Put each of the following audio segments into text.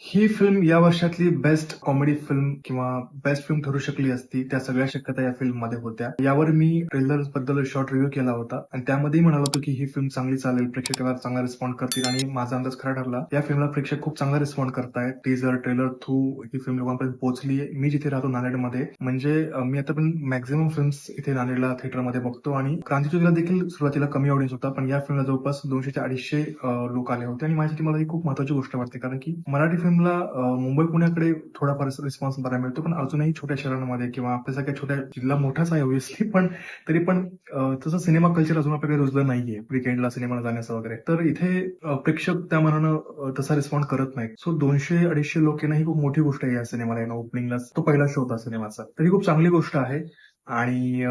ही film या वर्षातली best comedy film किंवा बेस्ट फिल्म ठरू शकली असती. त्या सगळ्या शक्यता या फिल्ममध्ये होत्या. यावर मी ट्रेलर बद्दल शॉर्ट रिव्ह्यू केला होता आणि त्यामध्येही म्हणालो होतो की ही फिल्म चांगली चालेल, प्रेक्षकाला चांगला रिस्पॉन्ड करतील आणि माझा अंदाज खरा ठरला. या फिल्मला प्रेक्षक खूप चांगला रिस्पॉन्ड करतायत. टीजर, ट्रेलर थ्रू ही फिल्म लोकांपर्यंत पोहोचली आहे. मी जिथे राहतो नांदेडमध्ये, म्हणजे मी आता पण मॅक्झिमम फिल्म्स इथे नांदेडला थिएटरमध्ये बघतो आणि क्रांतिज्योतीला देखील सुरुवातीला कमी ऑडियन्स होता, पण या फिल्मला जवळपास 200 ते 250 लोक आले होते आणि माझ्यासाठी मला ही खूप महत्वाची गोष्ट वाटते, कारण की मराठी फिल्मला मुंबई पुण्याकडे थोडाफार रिस्पॉन्स बरा मिळतो, पण अजूनही छोट्या शहरांमध्ये किंवा आपल्या काही छोट्या जिल्हा मोठाच आहे ऑब्व्हियसली, पण तरी पण तसं सिनेमा कल्चर अजून आपल्याकडे रुजलं नाहीये विकेंडला सिनेमाला जाण्याचं वगैरे. तर इथे प्रेक्षक त्या मानानं तसा रिस्पॉन्ड करत नाहीत. सो 200-250 लोक येणं ही खूप मोठी गोष्ट आहे या सिनेमाला येणं. ओपनिंगलाच तो पहिला शो होता सिनेमाचा, तर ही खूप चांगली गोष्ट आहे. आणि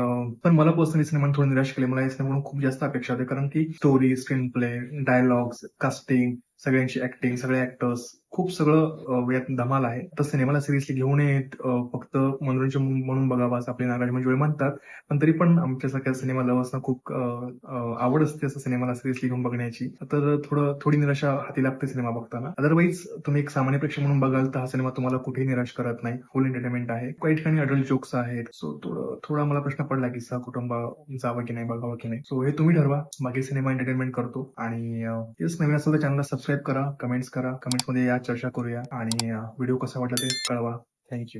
पण मला पर्सनली सिनेमाने थोडं निराश केले. मला या सिनेमाकडून खूप जास्त अपेक्षा होत्या, कारण की story, screen play, dialogues, casting, सगळ्यांची ऍक्टिंग, सगळे ऍक्टर्स, खूप सगळं यात धमाल आहे. तर सिनेमाला सिरियसली घेऊ नयेत, फक्त मनोरंजन म्हणून बघावं असं आपले नागराज मंजुळे म्हणतात. पण तरी पण आमच्यासारख्या सिनेमा लव्हर्सना खूप आवड असते असं सिनेमाला सिरियसली घेऊन बघण्याची. तर थोडी निराशा हाती लागते सिनेमा बघताना. अदरवाईज तुम्ही एक सामान्य प्रेक्षक म्हणून बघाल तर हा सिनेमा तुम्हाला कुठेही निराश करत नाही. फुल एंटरटेनमेंट आहे. काही ठिकाणी अडल्ट जोक्स आहेत. सो थोडा मला प्रश्न पडला की सहकुटुंब जावं की नाही, बघावं की नाही. सो हे तुम्ही ठरवा. बाकी सिनेमा एंटरटेनमेंट करतो आणि तेच नवीन असेल तर चॅनलला सबस्क्राईब करा, कमेंट्स करा, कमेंट्समध्ये या चर्चा करूया आणि व्हिडिओ कसा वाटला ते कळवा. थँक्यू.